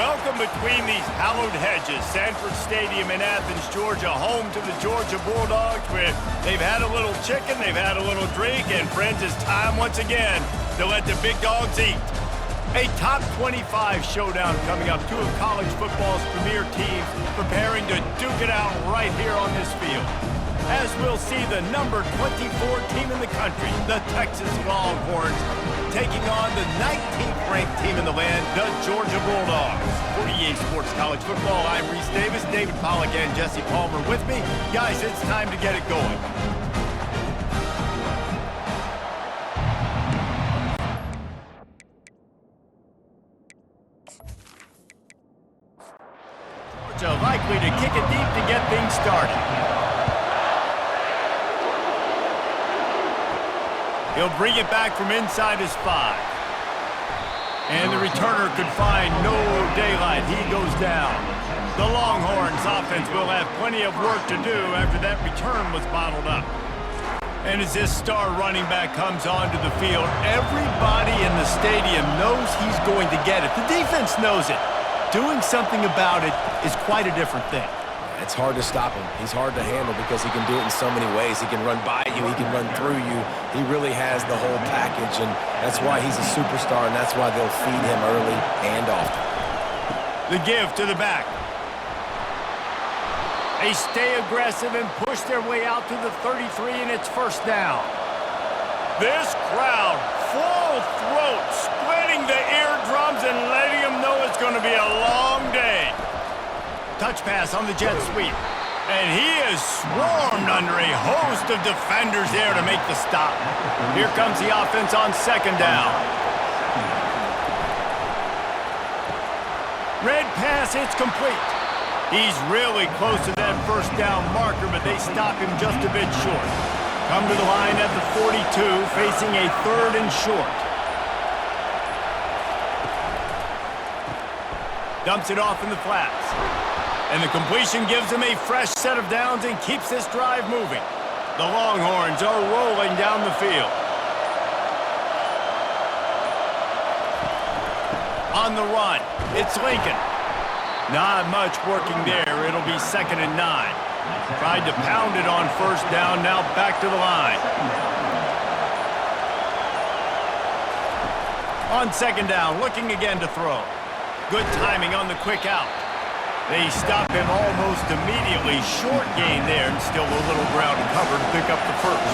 Welcome between these hallowed hedges. Sanford Stadium in Athens, Georgia, home to the Georgia Bulldogs, where they've had a little chicken, they've had a little drink, and friends, it's time once again to let the big dogs eat. A top 25 showdown coming up. Two of college football's premier teams preparing to duke it out right here on this field. As we'll see the number 24 team in the country, the Texas Longhorns, taking on the 19th ranked team in the land, the Georgia Bulldogs. For EA Sports College Football, I'm Reese Davis, David Pollack and Jesse Palmer with me. Guys, it's time to get it going. Georgia likely to kick it deep to get things started. He'll bring it back from inside his 5. And the returner could find no daylight. He goes down. The Longhorns offense will have plenty of work to do after that return was bottled up. And as this star running back comes onto the field, everybody in the stadium knows he's going to get it. The defense knows it. Doing something about it is quite a different thing. It's hard to stop him. He's hard to handle because he can do it in so many ways. He can run by you. He can run through you. He really has the whole package, and that's why he's a superstar, and that's why they'll feed him early and often. The give to the back. They stay aggressive and push their way out to the 33, and it's first down. This crowd, full throat, splitting the eardrums and letting them know it's going to be a long day. Touch pass on the jet sweep. And he is swarmed under a host of defenders there to make the stop. Here comes the offense on second down. Red pass, it's complete. He's really close to that first down marker, but they stop him just a bit short. Come to the line at the 42, facing a 3rd and short. Dumps it off in the flats. And the completion gives him a fresh set of downs and keeps this drive moving. The Longhorns are rolling down the field. On the run, it's Lincoln. Not much working there. It'll be 2nd and 9. Tried to pound it on first down, now back to the line. On 2nd down, looking again to throw. Good timing on the quick out. They stop him almost immediately. Short gain there, and still a little ground to cover to pick up the first.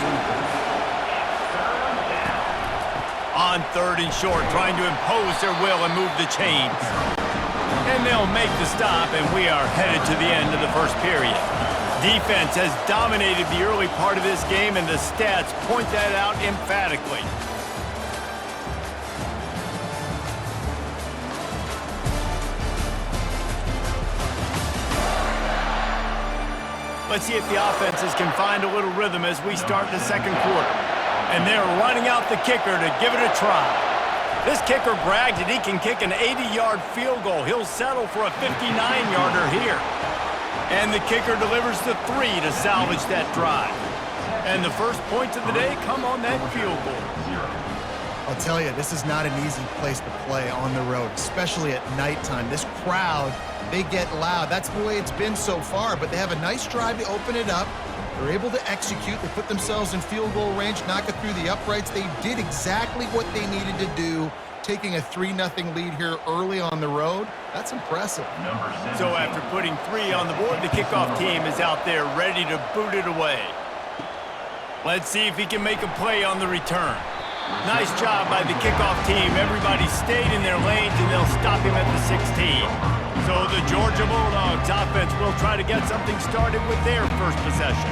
On 3rd and short, trying to impose their will and move the chains. And they'll make the stop, and we are headed to the end of the first period. Defense has dominated the early part of this game, and the stats point that out emphatically. Let's see if the offenses can find a little rhythm as we start the second quarter. And they're running out the kicker to give it a try. This kicker bragged that he can kick an 80-yard field goal. He'll settle for a 59-yarder here. And the kicker delivers the 3 to salvage that drive. And the first points of the day come on that field goal. I'll tell you, this is not an easy place to play on the road, especially at nighttime. This crowd, they get loud. That's the way it's been so far, but they have a nice drive to open it up. They're able to execute. They put themselves in field goal range, knock it through the uprights. They did exactly what they needed to do, taking a 3-0 lead here early on the road. That's impressive. So after putting 3 on the board, the kickoff team is out there ready to boot it away. Let's see if he can make a play on the return. Nice job by the kickoff team. Everybody stayed in their lanes, and they'll stop him at the 16. So the Georgia Bulldogs offense will try to get something started with their first possession.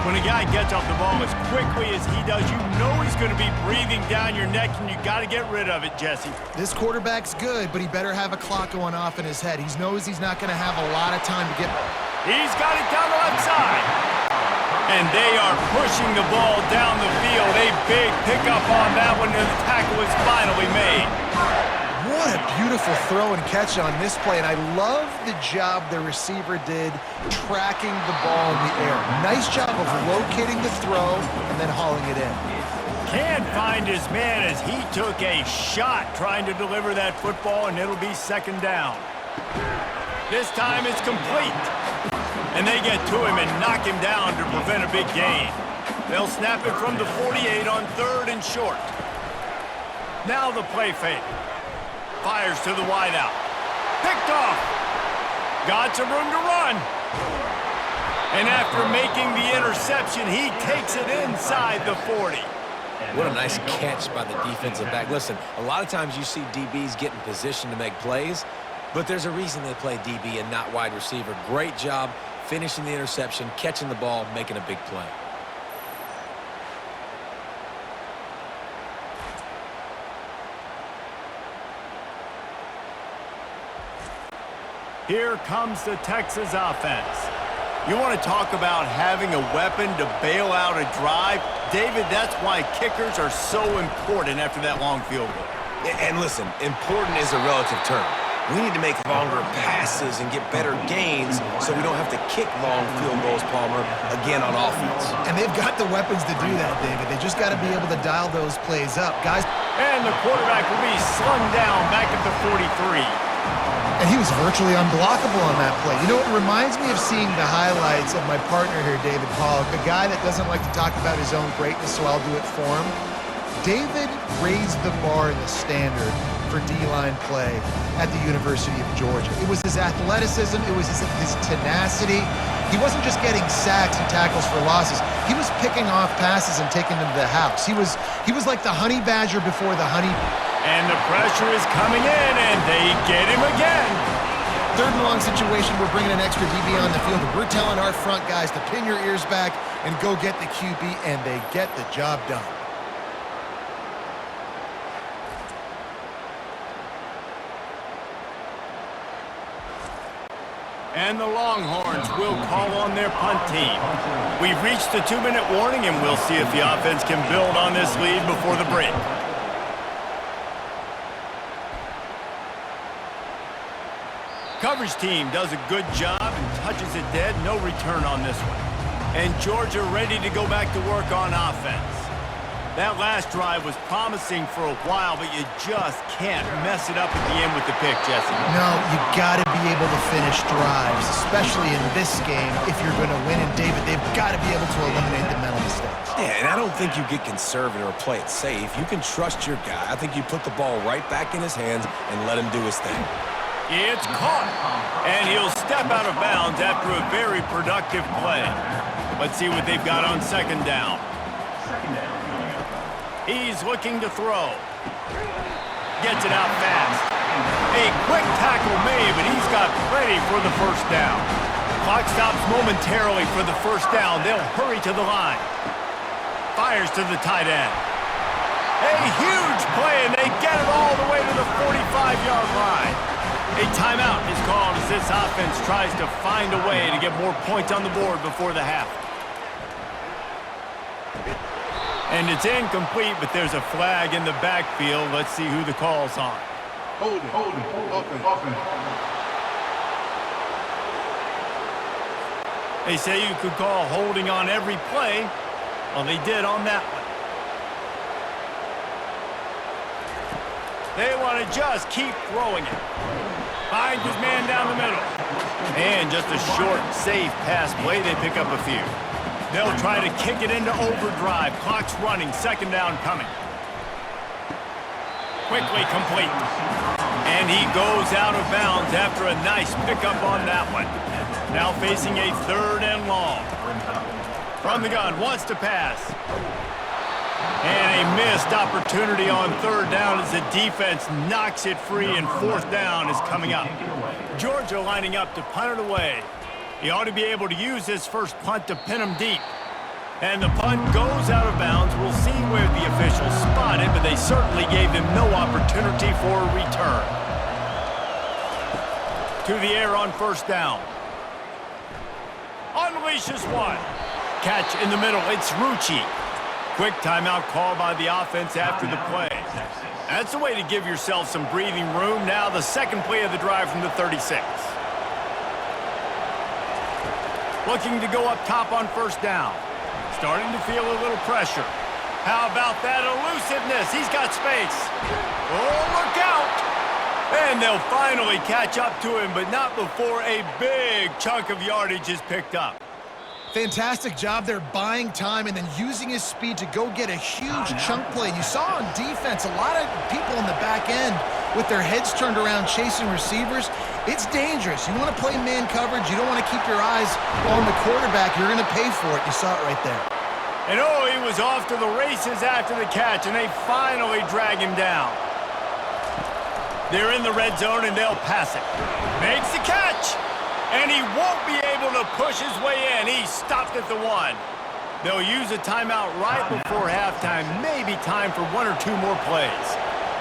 When a guy gets off the ball as quickly as he does, you know he's going to be breathing down your neck, and you got to get rid of it, Jesse. This quarterback's good, but he better have a clock going off in his head. He knows he's not going to have a lot of time to get... He's got it down the left side. And they are pushing the ball down the field. A big pickup on that one, and the tackle is finally made. What a beautiful throw and catch on this play, and I love the job the receiver did tracking the ball in the air. Nice job of locating the throw and then hauling it in. Can't find his man as he took a shot trying to deliver that football, and it'll be 2nd down. This time it's complete. And they get to him and knock him down to prevent a big gain. They'll snap it from the 48 on 3rd and short. Now the play fake. Fires to the wideout. Picked off. Got some room to run. And after making the interception, he takes it inside the 40. What a nice catch by the defensive back. Listen, a lot of times you see DBs get in position to make plays, but there's a reason they play DB and not wide receiver. Great job finishing the interception, catching the ball, making a big play. Here comes the Texas offense. You want to talk about having a weapon to bail out a drive? David, that's why kickers are so important after that long field goal. And listen, important is a relative term. We need to make longer passes and get better gains so we don't have to kick long field goals, Palmer, again on offense. And they've got the weapons to do that, David. They just got to be able to dial those plays up. Guys. And the quarterback will be slung down back at the 43. And he was virtually unblockable on that play. You know, it reminds me of seeing the highlights of my partner here, David Pollock, a guy that doesn't like to talk about his own greatness, so I'll do it for him. David raised the bar in the standard for D-line play at the University of Georgia. It was his athleticism. It was his tenacity. He wasn't just getting sacks and tackles for losses. He was picking off passes and taking them to the house. He was like the honey badger before the honey. And the pressure is coming in, and they get him again. 3rd and long situation, we're bringing an extra DB on the field. We're telling our front guys to pin your ears back and go get the QB, and they get the job done. And the Longhorns will call on their punt team. We've reached the 2-minute warning, and we'll see if the offense can build on this lead before the break. Coverage team does a good job and touches it dead. No return on this one. And Georgia ready to go back to work on offense. That last drive was promising for a while, but you just can't mess it up at the end with the pick, Jesse. No, you got to be able to finish drives, especially in this game if you're going to win. And David, they've got to be able to eliminate the mental mistakes. Yeah, and I don't think you get conservative or play it safe. You can trust your guy. I think you put the ball right back in his hands and let him do his thing. It's caught, and he'll step out of bounds after a very productive play. Let's see what they've got on 2nd down. He's looking to throw. Gets it out fast. A quick tackle made, but he's got plenty for the 1st down. Clock stops momentarily for the 1st down. They'll hurry to the line. Fires to the tight end. A huge play, and they get it all the way to the 45-yard line. A timeout is called as this offense tries to find a way to get more points on the board before the half. And it's incomplete, but there's a flag in the backfield. Let's see who the call's on. Holding, open. They say you could call holding on every play. Well, they did on that one. They want to just keep throwing it. Finds his man down the middle. And just a short, safe pass play. They pick up a few. They'll try to kick it into overdrive. Clock's running. 2nd down coming. Quickly complete. And he goes out of bounds after a nice pickup on that one. Now facing a 3rd and long. From the gun, wants to pass. And a missed opportunity on 3rd down as the defense knocks it free, and 4th down is coming up. Georgia lining up to punt it away. He ought to be able to use his first punt to pin him deep. And the punt goes out of bounds. We'll see where the officials spot it, but they certainly gave him no opportunity for a return. To the air on 1st down. Unleashes one. Catch in the middle. It's Rucci. Quick timeout call by the offense after the play. That's a way to give yourself some breathing room. Now the 2nd play of the drive from the 36. Looking to go up top on 1st down. Starting to feel a little pressure. How about that elusiveness? He's got space. Oh, look out! And they'll finally catch up to him, but not before a big chunk of yardage is picked up. Fantastic job there buying time and then using his speed to go get a huge chunk play. You saw on defense a lot of people in the back end with their heads turned around chasing receivers. It's dangerous. You want to play man coverage. You don't want to keep your eyes on the quarterback. You're going to pay for it. You saw it right there. And oh, he was off to the races after the catch, and they finally drag him down. They're in the red zone, and they'll pass it. Makes the catch, and he won't be able to push his way in. He stopped at the 1. They'll use a timeout right before halftime, maybe time for 1 or 2 more plays.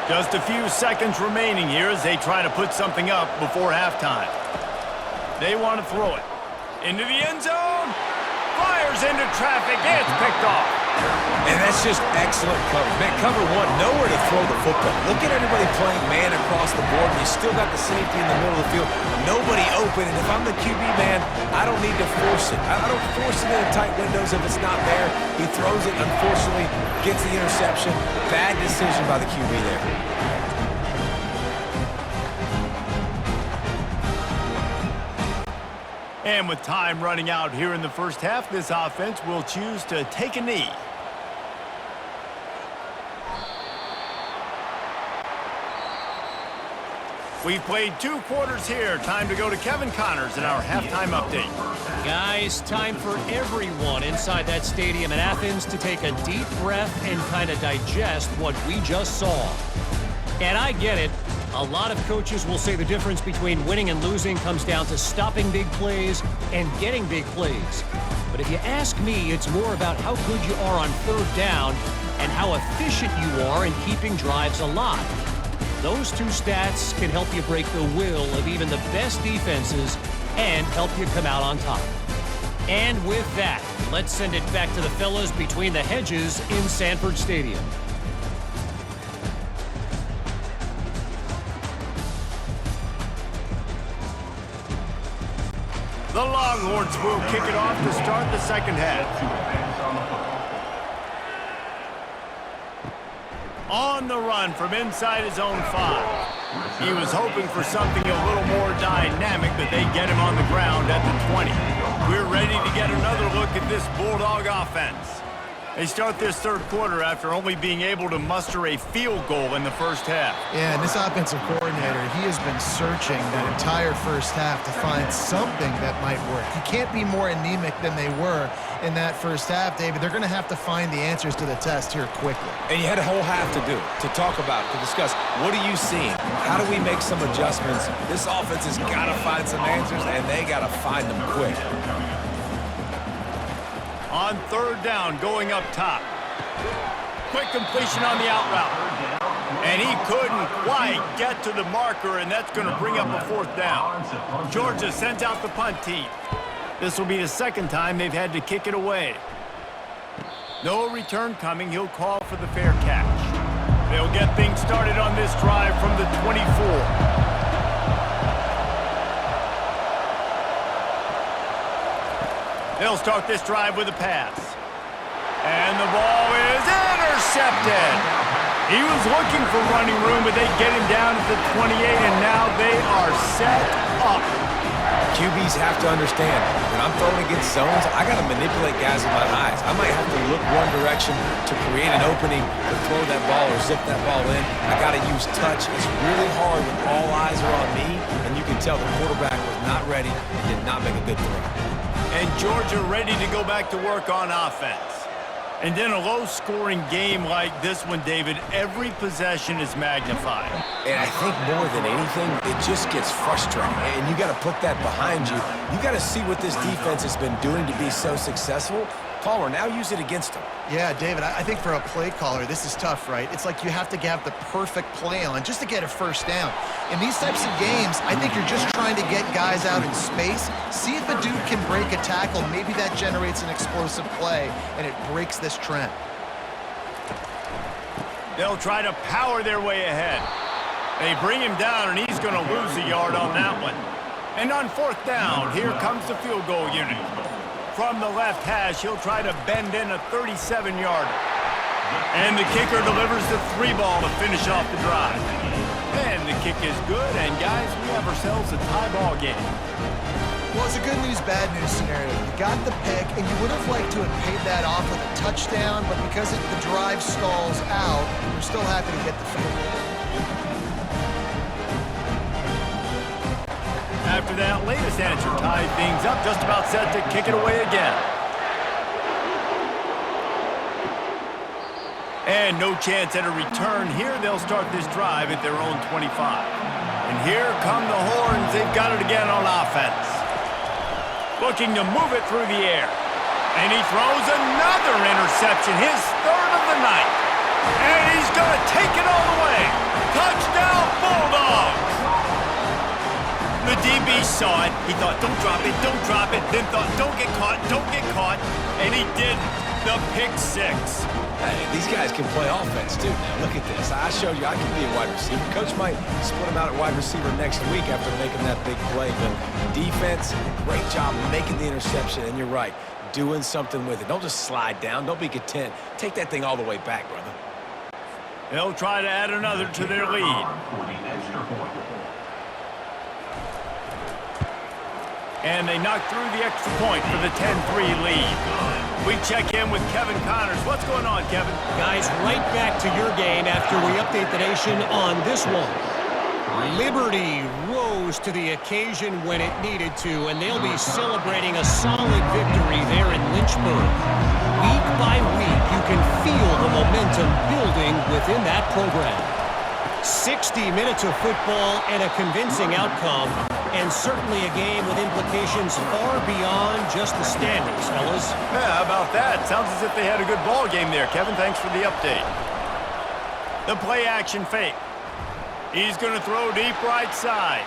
Just a few seconds remaining here as they try to put something up before halftime. They want to throw it. Into the end zone. Fires into traffic. It's picked off. And that's just excellent coverage. Man, cover 1, nowhere to throw the football. Look at everybody playing man across the board, and you still got the safety in the middle of the field. Nobody open, and if I'm the QB, man, I don't need to force it. I don't force it into tight windows if it's not there. He throws it, unfortunately, gets the interception. Bad decision by the QB there. And with time running out here in the first half, this offense will choose to take a knee. We've played 2 quarters here. Time to go to Kevin Connors in our halftime update. Guys, time for everyone inside that stadium in Athens to take a deep breath and kind of digest what we just saw. And I get it. A lot of coaches will say the difference between winning and losing comes down to stopping big plays and getting big plays. But if you ask me, it's more about how good you are on 3rd down and how efficient you are in keeping drives alive. Those 2 stats can help you break the will of even the best defenses and help you come out on top. And with that, let's send it back to the fellas between the hedges in Sanford Stadium. The Longhorns will kick it off to start the second half. On the run from inside his own 5. He was hoping for something a little more dynamic, but they get him on the ground at the 20. We're ready to get another look at this Bulldog offense. They start this 3rd quarter after only being able to muster a field goal in the first half. Yeah, and this offensive coordinator, he has been searching that entire first half to find something that might work. You can't be more anemic than they were in that first half, David. They're going to have to find the answers to the test here quickly. And you had a whole half to do, to talk about, to discuss. What are you seeing? How do we make some adjustments? This offense has got to find some answers, and they got to find them quick. On 3rd down, going up top. Quick completion on the out route. And he couldn't quite get to the marker, and that's going to bring up a 4th down. Georgia sends out the punt team. This will be the 2nd time they've had to kick it away. No return coming. He'll call for the fair catch. They'll get things started on this drive from the 24. They'll start this drive with a pass. And the ball is intercepted. He was looking for running room, but they get him down at the 28, and now they are set up. QBs have to understand, when I'm throwing against zones, I got to manipulate guys with my eyes. I might have to look one direction to create an opening to throw that ball or zip that ball in. I got to use touch. It's really hard when all eyes are on me, and you can tell the quarterback was not ready and did not make a good throw. And Georgia ready to go back to work on offense. And in a low-scoring game like this one, David, every possession is magnified. And I think more than anything, it just gets frustrating. And you got to put that behind you. You got to see what this defense has been doing to be so successful. Palmer, now use it against him. Yeah, David, I think for a play caller, this is tough, right? It's like you have to have the perfect play on just to get a first down. In these types of games, I think you're just trying to get guys out in space, see if a dude can break a tackle. Maybe that generates an explosive play, and it breaks this trend. They'll try to power their way ahead. They bring him down, and he's going to lose a yard on that one. And on 4th down, here comes the field goal unit. From the left hash, he'll try to bend in a 37-yarder. And the kicker delivers the 3 ball to finish off the drive. And the kick is good, and guys, we have ourselves a tie ball game. Well, it's a good news, bad news scenario. You got the pick, and you would have liked to have paid that off with a touchdown, but because the drive stalls out, we're still happy to get the field goal. After that latest answer tied things up, just about set to kick it away again. And no chance at a return here. They'll start this drive at their own 25. And here come the horns. They've got it again on offense. Looking to move it through the air. And he throws another interception, his third of the night. And he's going to take it all the way. Touchdown, Bulldogs! The DB saw it. He thought, don't drop it, don't drop it. Then thought, don't get caught, don't get caught. And he didn't. The pick six. Hey, these guys can play offense, too. Now, look at this. I showed you I can be a wide receiver. Coach might split him out at wide receiver next week after making that big play. But defense, great job making the interception. And you're right, doing something with it. Don't just slide down. Don't be content. Take that thing all the way back, brother. They'll try to add another to their lead. And they knock through the extra point for the 10-3 lead. We check in with Kevin Connors. What's going on, Kevin? Guys, right back to your game after we update the nation on this one. Liberty rose to the occasion when it needed to, and they'll be celebrating a solid victory there in Lynchburg. Week by week, you can feel the momentum building within that program. 60 minutes of football and a convincing outcome, and certainly a game with implications far beyond just the standings, fellas. Yeah, how about that? Sounds as if they had a good ball game there, Kevin. Thanks for the update. The play action fake. He's going to throw deep right side.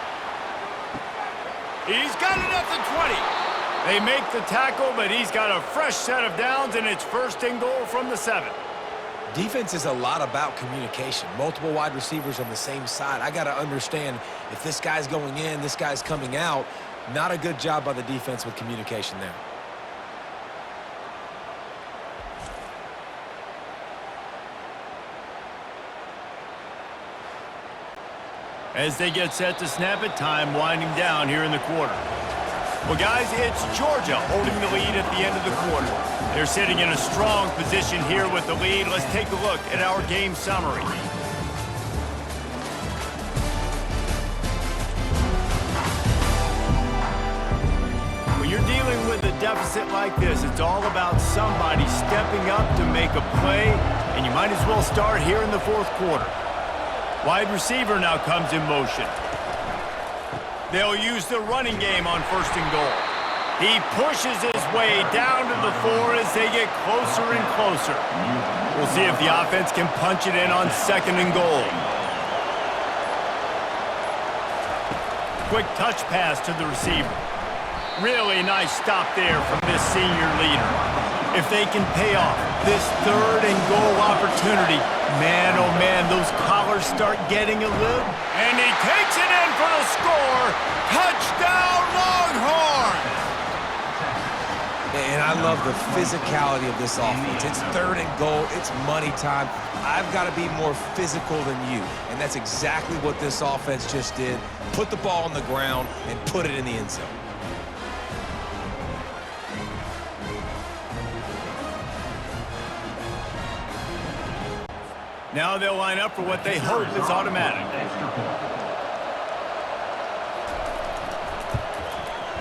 He's got it at the 20. They make the tackle, but he's got a fresh set of downs, and it's first and goal from the 7. Defense is a lot about communication. Multiple wide receivers on the same side. I got to understand if this guy's going in, this guy's coming out. Not a good job by the defense with communication there. As they get set to snap it, time winding down here in the quarter. Well, guys, it's Georgia holding the lead at the end of the quarter. They're sitting in a strong position here with the lead. Let's take a look at our game summary. When you're dealing with a deficit like this, it's all about somebody stepping up to make a play, and you might as well start here in the fourth quarter. Wide receiver now comes in motion. They'll use the running game on first and goal. He pushes his way down to the 4 as they get closer and closer. We'll see if the offense can punch it in on second and goal. Quick touch pass to the receiver. Really nice stop there from this senior leader. If they can pay off this third and goal opportunity, man, oh man, those collars start getting a little. And he takes it in for the score. Touchdown, Longhorns! And I love the physicality of this offense. It's third and goal. It's money time. I've got to be more physical than you. And that's exactly what this offense just did. Put the ball on the ground and put it in the end zone. Now they'll line up for what they hope is automatic.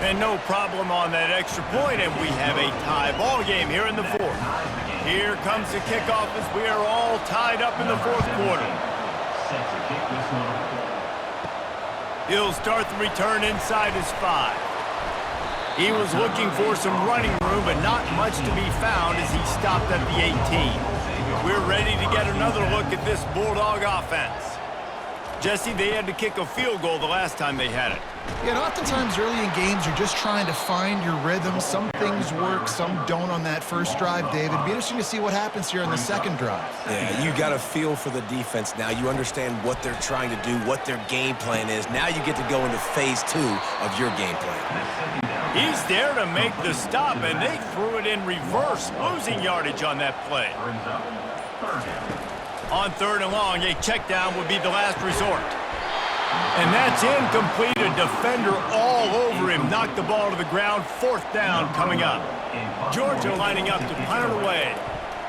And no problem on that extra point, and we have a tie ball game here in the fourth. Here comes the kickoff as we are all tied up in the fourth quarter. He'll start the return inside his 5. He was looking for some running room, but not much to be found as he stopped at the 18. We're ready to get another look at this Bulldog offense. Jesse, they had to kick a field goal the last time they had it. Yeah, and oftentimes early in games, you're just trying to find your rhythm. Some things work, some don't on that first drive, David. It'd be interesting to see what happens here on the second drive. Yeah, you got a feel for the defense now. You understand what they're trying to do, what their game plan is. Now you get to go into phase 2 of your game plan. He's there to make the stop, and they threw it in reverse, losing yardage on that play. On third and long, a check down would be the last resort. And that's incomplete. A defender all over him. Knocked the ball to the ground. 4th down coming up. Georgia lining up to punt it away.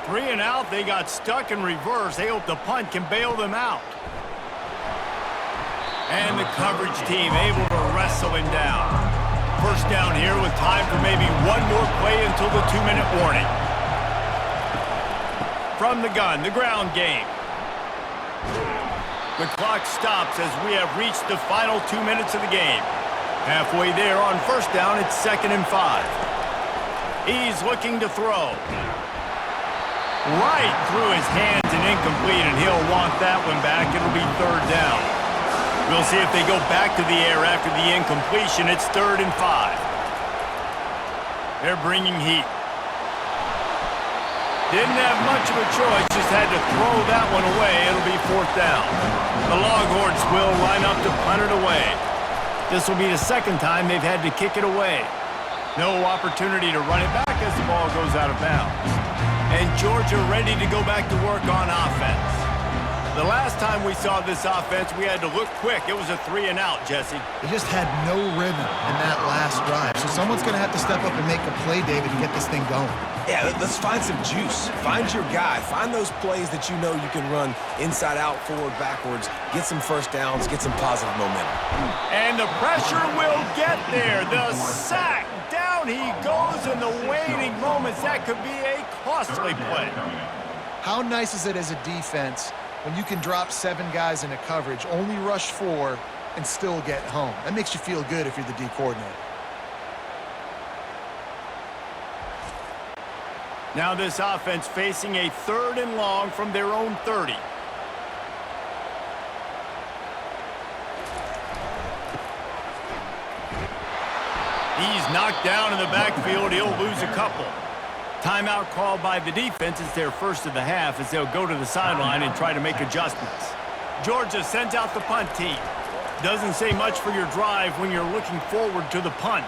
3 and out. They got stuck in reverse. They hope the punt can bail them out. And the coverage team able to wrestle him down. 1st down here with time for maybe one more play until the 2-minute warning. From the gun, the ground game. The clock stops as we have reached the final 2 minutes of the game. Halfway there on 1st down, it's 2nd and 5. He's looking to throw. Right through his hands and incomplete, and he'll want that one back. It'll be 3rd down. We'll see if they go back to the air after the incompletion. It's 3rd and 5. They're bringing heat. Didn't have much of a choice, just had to throw that one away. It'll be 4th down. The Longhorns will line up to punt it away. This will be the 2nd time they've had to kick it away. No opportunity to run it back as the ball goes out of bounds. And Georgia ready to go back to work on offense. The last time we saw this offense, we had to look quick. It was a 3 and out, Jesse. They just had no rhythm in that last drive. So someone's going to have to step up and make a play, David, and get this thing going. Yeah, let's find some juice. Find your guy. Find those plays that you know you can run inside out, forward, backwards. Get some 1st downs. Get some positive momentum. And the pressure will get there. The sack. Down he goes in the waiting moments. That could be a costly play. How nice is it as a defense when you can drop 7 guys into coverage, only rush 4, and still get home? That makes you feel good if you're the D coordinator. Now this offense facing a 3rd and long from their own 30. He's knocked down in the backfield. He'll lose a couple. Timeout called by the defense. It's their 1st of the half as they'll go to the sideline and try to make adjustments. Georgia sends out the punt team. Doesn't say much for your drive when you're looking forward to the punt.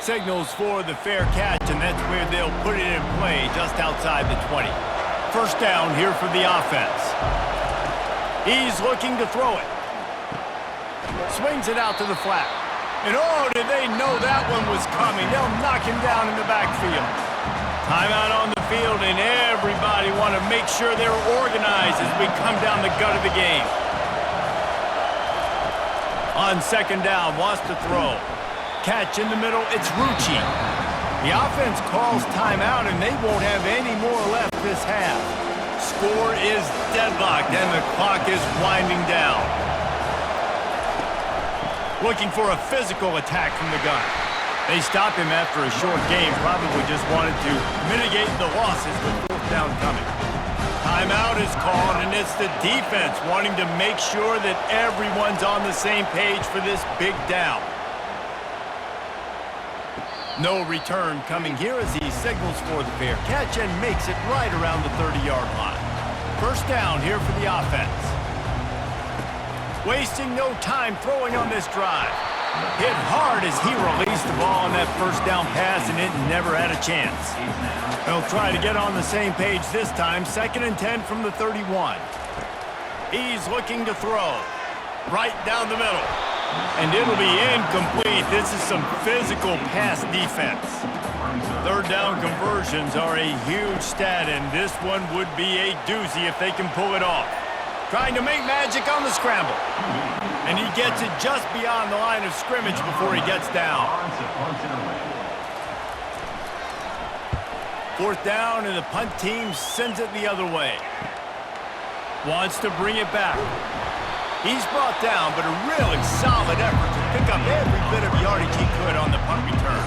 Signals for the fair catch, and that's where they'll put it in play just outside the 20. 1st down here for the offense. He's looking to throw it. Swings it out to the flat. And oh, did they know that one was coming? They'll knock him down in the backfield. Timeout on the field, and everybody want to make sure they're organized as we come down the gut of the game. On 2nd down, wants to throw. Catch in the middle, it's Rucci. The offense calls timeout, and they won't have any more left this half. Score is deadlocked, and the clock is winding down. Looking for a physical attack from the gun. They stop him after a short game, probably just wanted to mitigate the losses with 4th down coming. Timeout is called, and it's the defense wanting to make sure that everyone's on the same page for this big down. No return coming here as he signals for the fair catch and makes it right around the 30-yard line. 1st down here for the offense. Wasting no time throwing on this drive. Hit hard as he released the ball on that 1st down pass, and it never had a chance. They'll try to get on the same page this time. 2nd and 10 from the 31. He's looking to throw. Right down the middle. And it'll be incomplete. This is some physical pass defense. 3rd down conversions are a huge stat, and this one would be a doozy if they can pull it off. Trying to make magic on the scramble. And he gets it just beyond the line of scrimmage before he gets down. 4th down, and the punt team sends it the other way. Wants to bring it back. He's brought down, but a really solid effort to pick up every bit of yardage he could on the punt return.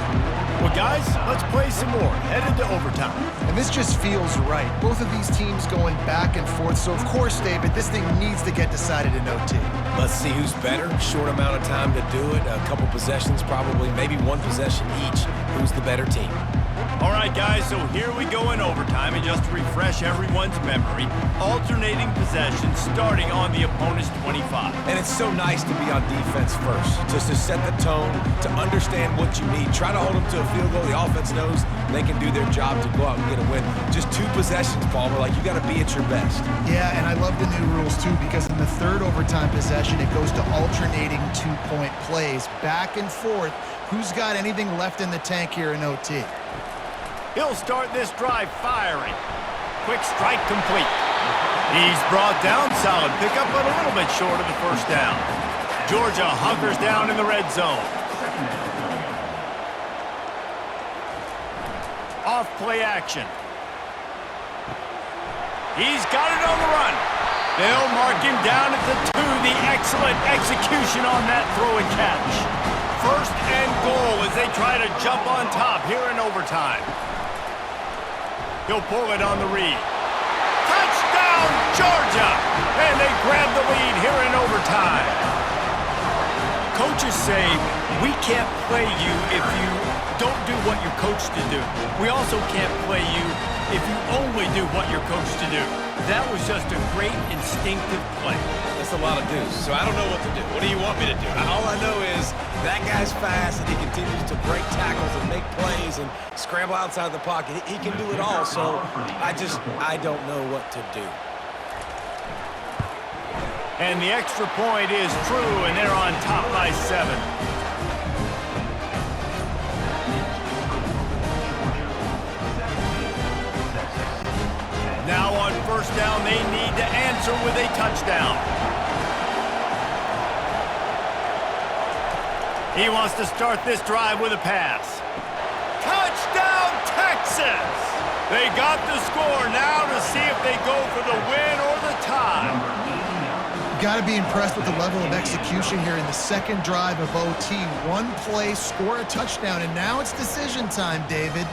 Well, guys, let's play some more. Headed to overtime. And this just feels right. Both of these teams going back and forth. So, of course, David, this thing needs to get decided in OT. Let's see who's better. Short amount of time to do it. A couple possessions, probably, maybe one possession each. Who's the better team? All right, guys, so here we go in overtime, and just to refresh everyone's memory, alternating possession starting on the opponent's 25. And it's so nice to be on defense first, just to set the tone, to understand what you need. Try to hold them to a field goal. The offense knows they can do their job to go out and get a win. Just 2 possessions, Paul. We're like, you got to be at your best. Yeah, and I love the new rules, too, because in the third overtime possession, it goes to alternating 2-point plays, back and forth. Who's got anything left in the tank here in OT? He'll start this drive firing. Quick strike complete. He's brought down, solid pickup, but a little bit short of the first down. Georgia hunkers down in the red zone. Off play action. He's got it on the run. They'll mark him down at the 2. The excellent execution on that throw and catch. First and goal as they try to jump on top here in overtime. He'll pull it on the read. Touchdown, Georgia! And they grab the lead here in overtime. Coaches say, we can't play you if you don't do what you're coached to do. We also can't play you if you only do what you're coached to do. That was just a great instinctive play. That's a lot of do's, so I don't know what to do. What do you want me to do? All I know is that guy's fast, and he continues to break tackles and make plays and scramble outside the pocket. He can do it all, so I don't know what to do. And the extra point is true, and they're on top by 7. Now on first down, they need to answer with a touchdown. He wants to start this drive with a pass. Touchdown, Texas! They got the score now to see if they go for the win or the tie. Got to be impressed with the level of execution here in the second drive of OT. 1 play, score a touchdown, and now it's decision time, David.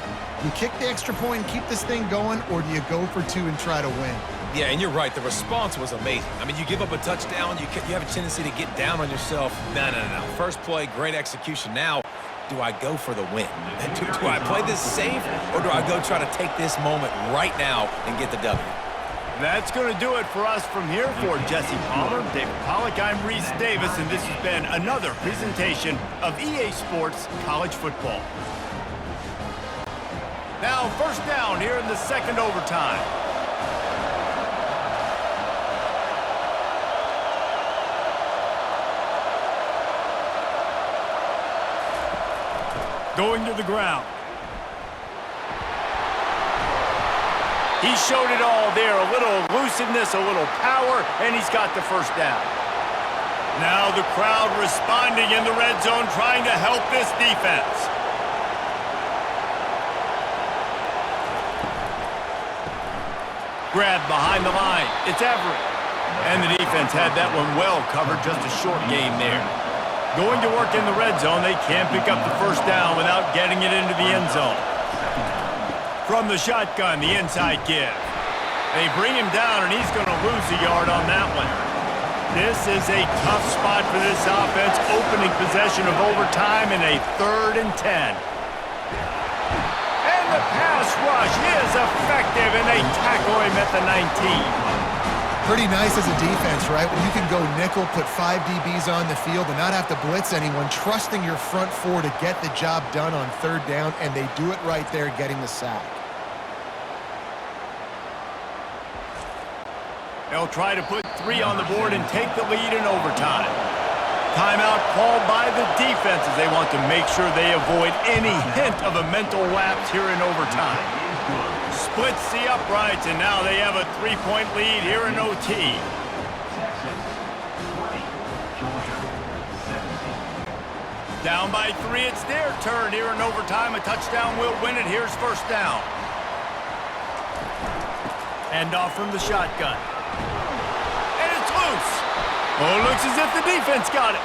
You kick the extra point and keep this thing going, or do you go for 2 and try to win? Yeah, and you're right. The response was amazing. I mean, you give up a touchdown, you have a tendency to get down on yourself. No. First play, great execution. Now, do I go for the win? Do I play this safe, or do I go try to take this moment right now and get the W? That's going to do it for us from here. For Jesse Palmer, David Pollack, I'm Reese Davis, and this has been another presentation of EA Sports College Football. Now, first down here in the second overtime. Going to the ground. He showed it all there. A little elusiveness, a little power, and he's got the first down. Now the crowd responding in the red zone, trying to help this defense. Grab behind the line. It's Everett. And the defense had that one well covered. Just a short game there. Going to work in the red zone. They can't pick up the first down without getting it into the end zone. From the shotgun, the inside give. They bring him down, and he's going to lose a yard on that one. This is a tough spot for this offense. Opening possession of overtime in a 3rd and 10. And the pass rush is effective, and they tackle him at the 19. Pretty nice as a defense, right? When you can go nickel, put 5 DBs on the field and not have to blitz anyone, trusting your front 4 to get the job done on 3rd down, and they do it right there, getting the sack. They'll try to put 3 on the board and take the lead in overtime. Timeout called by the defense as they want to make sure they avoid any hint of a mental lapse here in overtime. Splits the uprights, and now they have a 3-point lead here in OT. Down by 3, it's their turn here in overtime. A touchdown will win it. Here's first down. End off from the shotgun. And it's loose. Oh, it looks as if the defense got it.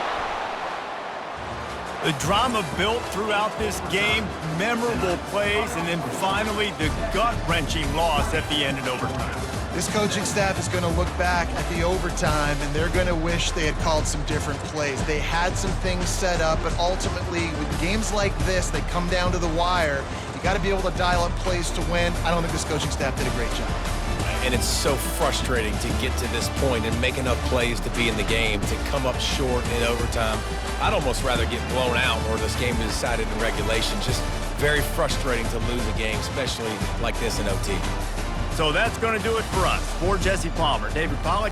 The drama built throughout this game, memorable plays, and then finally the gut-wrenching loss at the end in overtime. This coaching staff is going to look back at the overtime, and they're going to wish they had called some different plays. They had some things set up, but ultimately, with games like this, they come down to the wire. You got to be able to dial up plays to win. I don't think this coaching staff did a great job. And it's so frustrating to get to this point and make enough plays to be in the game, to come up short in overtime. I'd almost rather get blown out or this game is decided in regulation. Just very frustrating to lose a game, especially like this in OT. So that's going to do it for us. For Jesse Palmer, David Pollack.